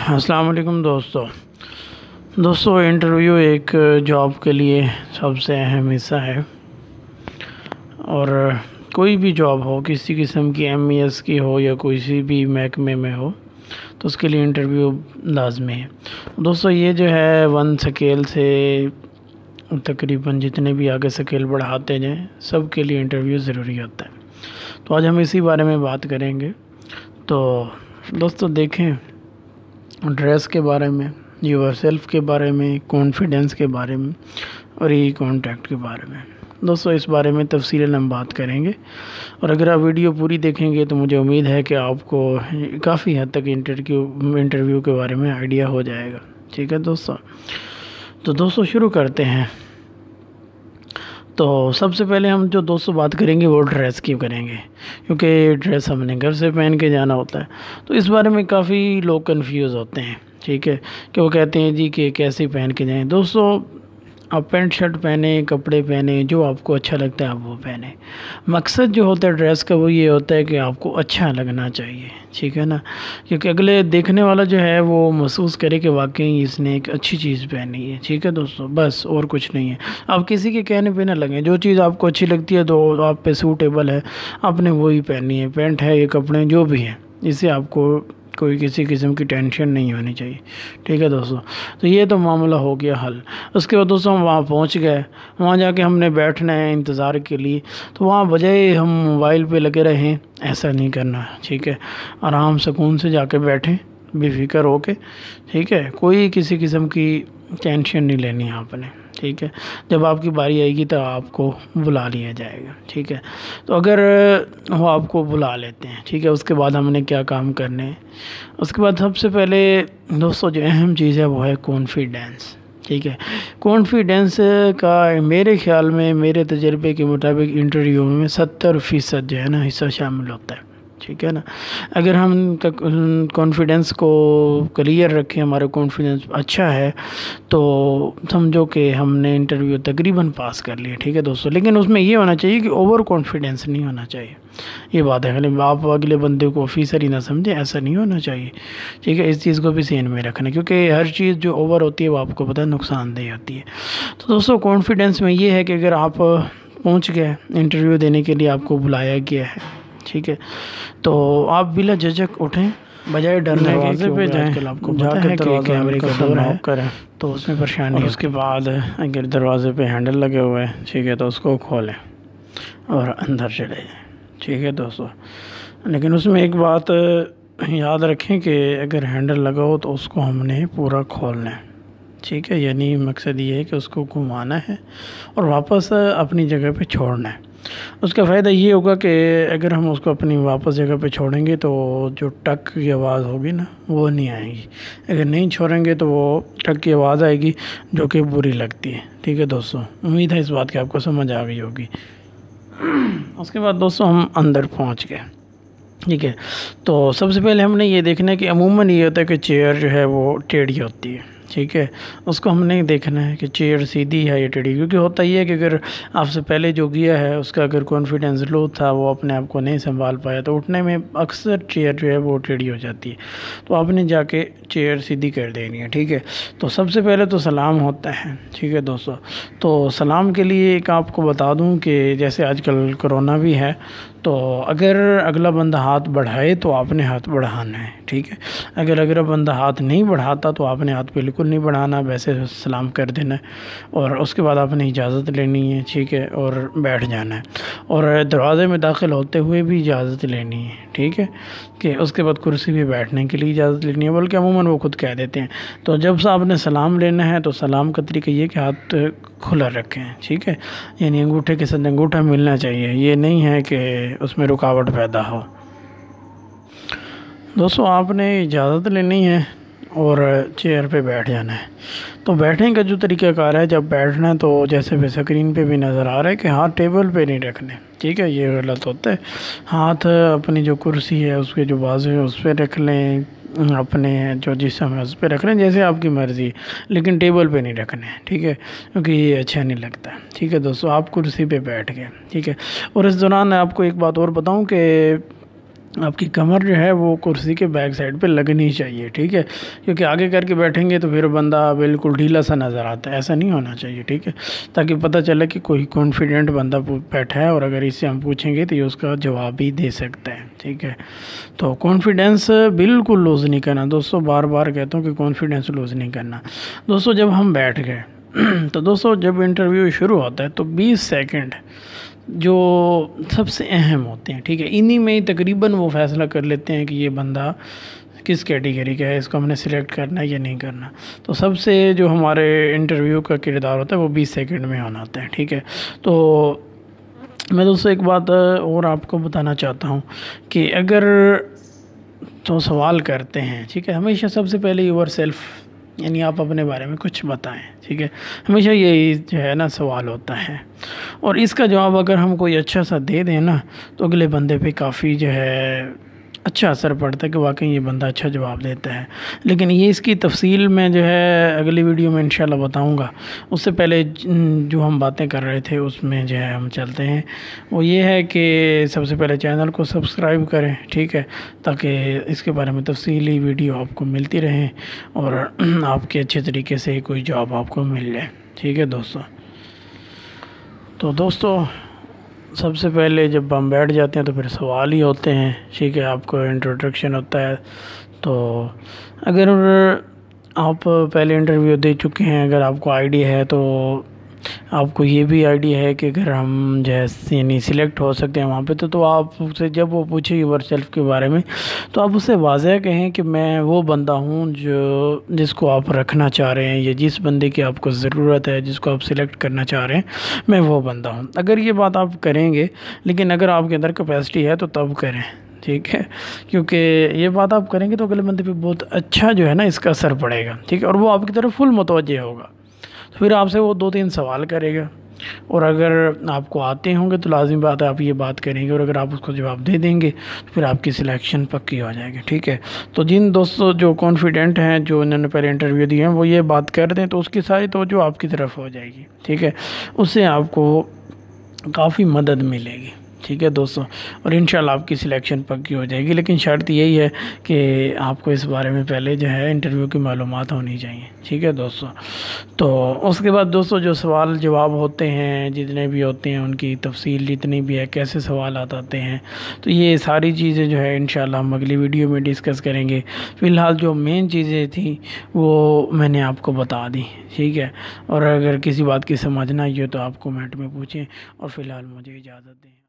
السلام علیکم دوستو انٹرویو ایک جاب کے لیے سب سے اہم حصہ ہے، اور کوئی بھی جاب ہو، کسی قسم کی MES کی ہو یا کوئی بھی محکمے میں ہو، تو اس کے لیے انٹرویو لازمی ہے۔ دوستو یہ جو ہے 1 سکیل سے تقریباً جتنے بھی آگے سکیل بڑھاتے جائیں، سب کے لیے انٹرویو ضروری ہوتا ہے۔ تو آج ہم اسی بارے میں بات کریں گے۔ تو دوستو دیکھیں، ڈریس کے بارے میں، یور سیلف کے بارے میں، کانفیڈنس کے بارے میں اور ای کانٹیکٹ کے بارے میں دوستو اس بارے میں تفصیلاً ہم بات کریں گے۔ اور اگر آپ ویڈیو پوری دیکھیں گے تو مجھے امید ہے کہ آپ کو کافی حد تک انٹرویو کے بارے میں آئیڈیا ہو جائے گا۔ ٹھیک ہے تو دوستو شروع کرتے ہیں۔ تو سب سے پہلے ہم جو دوستو بات کریں گے وہ ڈریس کی کریں گے، کیونکہ ڈریس ہم نے گھر سے پہن کے جانا ہوتا ہے۔ تو اس بارے میں کافی لوگ کنفیوز ہوتے ہیں، ٹھیک ہے، کہ وہ کہتے ہیں جی کہ کیسے پہن کے جائیں۔ دوستو آپ پینٹ شرٹ پہنیں، کپڑے پہنیں، جو آپ کو اچھا لگتا ہے آپ وہ پہنیں۔ مقصد جو ہوتا ہے ڈریس کا وہ یہ ہوتا ہے کہ آپ کو اچھا لگنا چاہیے، ٹھیک ہے نا، کیونکہ اگلے دیکھنے والا جو ہے وہ محسوس کرے کہ واقعی اس نے ایک اچھی چیز پہنی ہے۔ ٹھیک ہے دوستو، بس اور کچھ نہیں ہے۔ آپ کسی کے کہنے پہ نہ لگیں، جو چیز آپ کو اچھی لگتی ہے تو آپ پہ سوٹیبل ہے، آپ نے وہی پہنی ہے، پینٹ ہے یہ کپڑے جو بھی ہیں، اس سے آپ کو کوئی کسی قسم کی ٹینشن نہیں ہونی چاہیے۔ ٹھیک ہے دوستو، تو یہ تو معاملہ ہو گیا حل۔ اس کے بعد دوستو ہم وہاں پہنچ گئے، وہاں جا کے ہم نے بیٹھنا ہے انتظار کے لیے۔ تو وہاں بجائے ہم موبائل پہ لگے رہیں، ایسا نہیں کرنا، ٹھیک ہے، آرام سکون سے جا کے بیٹھیں، بے فکر ہو کے، ٹھیک ہے، کوئی کسی قسم کی ٹینشن نہیں لینی ہے آپ نے، ٹھیک ہے۔ جب آپ کی باری آئے گی تو آپ کو بلا لیا جائے گا، ٹھیک ہے۔ تو اگر وہ آپ کو بلا لیتے ہیں، ٹھیک ہے، اس کے بعد ہم نے کیا کام کرنے ہیں؟ اس کے بعد سب سے پہلے دوستو جو اہم چیز ہے وہ ہے کانفیڈنس، ٹھیک ہے۔ کانفیڈنس کا میرے خیال میں، میرے تجربے کے مطابق انٹرویو میں 70% جو ہے نا حصہ شامل ہوتا ہے، ٹھیک ہے نا۔ اگر ہم کانفیڈنس کو کلیئر رکھیں، ہمارا کانفیڈنس اچھا ہے، تو سمجھو کہ ہم نے انٹرویو تقریباً پاس کر لیا، ٹھیک ہے دوستو۔ لیکن اس میں یہ ہونا چاہیے کہ اوور کانفیڈنس نہیں ہونا چاہیے، یہ بات ہے، خالی آپ اگلے بندے کو آفیسر ہی نہ سمجھیں، ایسا نہیں ہونا چاہیے، ٹھیک ہے۔ اس چیز کو بھی ذہن میں رکھنا، کیونکہ ہر چیز جو اوور ہوتی ہے وہ آپ کو پتہ ہے نقصان دہ ہوتی ہے۔ تو دوستو کانفیڈنس میں یہ ہے کہ اگر آپ پہنچ گئے انٹرویو دینے کے لیے، آپ کو بلایا گیا ہے، ٹھیک ہے، تو آپ بلا جھجک اٹھیں، بجائے ڈرنے کے دروازے پہ جائیں، آج کل آپ کو جا پتہ کے ہے کہ دروازہ کیمرے کا دور ہے، کریں، تو اس میں پریشانی اور اس کے بعد اگر دروازے پہ ہینڈل لگے ہوئے ہیں، ٹھیک ہے، تو اس کو کھولیں اور اندر چلے جائیں، ٹھیک ہے دوستو۔ لیکن اس میں ایک بات یاد رکھیں کہ اگر ہینڈل لگا ہو تو اس کو ہم نے پورا کھولنا ہے، ٹھیک ہے، یعنی مقصد یہ ہے کہ اس کو گھمانا ہے اور واپس اپنی جگہ پہ چھوڑنا ہے۔ اس کا فائدہ یہ ہوگا کہ اگر ہم اس کو اپنی واپس جگہ پہ چھوڑیں گے تو جو ٹک کی آواز ہوگی نا وہ نہیں آئے گی، اگر نہیں چھوڑیں گے تو وہ ٹک کی آواز آئے گی جو کہ بری لگتی ہے، ٹھیک ہے دوستو۔ امید ہے اس بات کی آپ کو سمجھ آ گئی ہوگی۔ اس کے بعد دوستو ہم اندر پہنچ گئے، ٹھیک ہے۔ تو سب سے پہلے ہم نے یہ دیکھنا ہے کہ عموماً یہ ہوتا ہے کہ چیئر جو ہے وہ ٹیڑھی ہوتی ہے، ٹھیک ہے۔ اس کو ہم نے دیکھنا ہے کہ چیئر سیدھی ہے یا ٹیڑھی، کیونکہ ہوتا یہ ہے کہ اگر آپ سے پہلے جو گیا ہے اس کا اگر کانفیڈنس لو تھا، وہ اپنے آپ کو نہیں سنبھال پایا، تو اٹھنے میں اکثر چیئر جو ہے وہ ٹیڑھی ہو جاتی ہے، تو آپ نے جا کے چیئر سیدھی کر دینی ہے، ٹھیک ہے۔ تو سب سے پہلے تو سلام ہوتا ہے، ٹھیک ہے دوستو۔ تو سلام کے لیے ایک آپ کو بتا دوں کہ جیسے آج کل کرونا بھی ہے، تو اگر اگلا بندہ ہاتھ بڑھائے تو آپ نے ہاتھ بڑھانا ہے، ٹھیک ہے۔ اگر اگلا بندہ ہاتھ نہیں بڑھاتا تو آپ نے ہاتھ بالکل نہیں بڑھانا، ویسے سلام کر دینا ہے، اور اس کے بعد آپ نے اجازت لینی ہے، ٹھیک ہے، اور بیٹھ جانا ہے، اور دروازے میں داخل ہوتے ہوئے بھی اجازت لینی ہے، ٹھیک ہے، کہ اس کے بعد کرسی پہ بیٹھنے کے لیے اجازت لینی ہے، بلکہ عموماً وہ خود کہہ دیتے ہیں۔ تو جب سے آپ نے سلام لینا ہے تو سلام کا طریقہ یہ کہ ہاتھ کھلا رکھیں، ٹھیک ہے، یعنی انگوٹھے کے ساتھ انگوٹھا ملنا چاہیے، یہ نہیں ہے کہ اس میں رکاوٹ پیدا ہو۔ دوستو آپ نے اجازت لینی ہے اور چیئر پہ بیٹھ جانا ہے۔ تو بیٹھنے کا جو طریقہ کار ہے، جب بیٹھنا ہے تو جیسے بھی اسکرین پہ بھی نظر آ رہا ہے کہ ہاتھ ٹیبل پہ نہیں رکھنے، ٹھیک ہے، یہ غلط ہوتا ہے۔ ہاتھ اپنی جو کرسی ہے اس کے جو بازو ہے اس پہ رکھ لیں، اپنے جو جسم ہے اس پہ رکھ لیں، جیسے آپ کی مرضی، لیکن ٹیبل پہ نہیں رکھنے، ٹھیک ہے، کیونکہ یہ اچھا نہیں لگتا، ٹھیک ہے دوستو۔ آپ کرسی پہ بیٹھ گئے، ٹھیک ہے۔ اور اس دوران آپ کو ایک بات اور بتاؤں کہ آپ کی کمر جو ہے وہ کرسی کے بیک سائڈ پہ لگنی چاہیے، ٹھیک ہے، کیونکہ آگے کر کے بیٹھیں گے تو پھر بندہ بالکل ڈھیلا سا نظر آتا ہے، ایسا نہیں ہونا چاہیے، ٹھیک ہے، تاکہ پتہ چلے کہ کوئی کانفیڈنٹ بندہ بیٹھا ہے اور اگر اس سے ہم پوچھیں گے تو یہ اس کا جواب بھی دے سکتا ہے، ٹھیک ہے۔ تو کانفیڈنس بالکل لوز نہیں کرنا دوستو، بار بار کہتا ہوں کہ کانفیڈنس لوز نہیں کرنا۔ دوستو جب ہم بیٹھ گئے تو دوستو جب انٹرویو شروع ہوتا ہے تو 20 سیکنڈ جو سب سے اہم ہوتے ہیں، ٹھیک ہے، انہی میں ہی تقریباً وہ فیصلہ کر لیتے ہیں کہ یہ بندہ کس کیٹیگری کا ہے، اس کو ہم نے سلیکٹ کرنا ہے یا نہیں کرنا۔ تو سب سے جو ہمارے انٹرویو کا کردار ہوتا ہے وہ 20 سیکنڈ میں ہونا ہوتا ہے، ٹھیک ہے۔ تو میں دوستوں ایک بات اور آپ کو بتانا چاہتا ہوں کہ اگر تو سوال کرتے ہیں، ٹھیک ہے، ہمیشہ سب سے پہلے یور سیلف، یعنی آپ اپنے بارے میں کچھ بتائیں، ٹھیک ہے، ہمیشہ یہی جو ہے نا سوال ہوتا ہے، اور اس کا جواب اگر ہم کوئی اچھا سا دے دیں نا تو اگلے بندے پہ کافی جو ہے اچھا اثر پڑتا ہے کہ واقعی یہ بندہ اچھا جواب دیتا ہے۔ لیکن یہ اس کی تفصیل میں جو ہے اگلی ویڈیو میں انشاءاللہ بتاؤں گا۔ اس سے پہلے جو ہم باتیں کر رہے تھے اس میں جو ہے ہم چلتے ہیں، وہ یہ ہے کہ سب سے پہلے چینل کو سبسکرائب کریں، ٹھیک ہے، تاکہ اس کے بارے میں تفصیلی ویڈیو آپ کو ملتی رہیں اور آپ کے اچھے طریقے سے کوئی جاب آپ کو مل جائے، ٹھیک ہے دوستو۔ تو دوستو سب سے پہلے جب ہم بیٹھ جاتے ہیں تو پھر سوال ہی ہوتے ہیں، ٹھیک ہے، آپ کو انٹروڈکشن ہوتا ہے۔ تو اگر آپ پہلے انٹرویو دے چکے ہیں، اگر آپ کو آئیڈیا ہے تو آپ کو یہ بھی آئیڈیا ہے کہ اگر ہم جیسے یعنی سلیکٹ ہو سکتے ہیں وہاں پہ تو آپ سے جب وہ پوچھے یور سیلف کے بارے میں تو آپ اسے واضح کہیں کہ میں وہ بندہ ہوں جس کو آپ رکھنا چاہ رہے ہیں، یا جس بندے کی آپ کو ضرورت ہے، جس کو آپ سلیکٹ کرنا چاہ رہے ہیں، میں وہ بندہ ہوں۔ اگر یہ بات آپ کریں گے، لیکن اگر آپ کے اندر کیپیسٹی ہے تو تب کریں، ٹھیک ہے، کیونکہ یہ بات آپ کریں گے تو اگلے بندے پہ بہت اچھا جو ہے نا اس کا اثر پڑے گا، ٹھیک ہے، اور وہ آپ کی طرف فل متوجہ ہوگا، تو پھر آپ سے وہ 2-3 سوال کرے گا، اور اگر آپ کو آتے ہوں گے تو لازمی بات ہے آپ یہ بات کریں گے، اور اگر آپ اس کو جواب دے دیں گے تو پھر آپ کی سلیکشن پکی ہو جائے گی، ٹھیک ہے۔ تو جن دوستوں جو کانفیڈنٹ ہیں، جو انہوں نے پہلے انٹرویو دیے ہیں، وہ یہ بات کر دیں تو اس کی ساری توجہ آپ کی طرف ہو جائے گی، ٹھیک ہے، اس سے آپ کو کافی مدد ملے گی، ٹھیک ہے دوستو، اور انشاءاللہ آپ کی سلیکشن پکی ہو جائے گی۔ لیکن شرط یہی ہے کہ آپ کو اس بارے میں پہلے جو ہے انٹرویو کی معلومات ہونی چاہیے، ٹھیک ہے دوستو۔ تو اس کے بعد دوستو جو سوال جواب ہوتے ہیں جتنے بھی ہوتے ہیں، ان کی تفصیل جتنی بھی ہے، کیسے سوالات آتے ہیں، تو یہ ساری چیزیں جو ہے انشاءاللہ ہم اگلی ویڈیو میں ڈسکس کریں گے۔ فی الحال جو مین چیزیں تھیں وہ میں نے آپ کو بتا دی، ٹھیک ہے، اور اگر کسی بات کی سمجھ نہ آئی ہو تو آپ کومنٹ میں پوچھیں، اور فی الحال مجھے اجازت دیں۔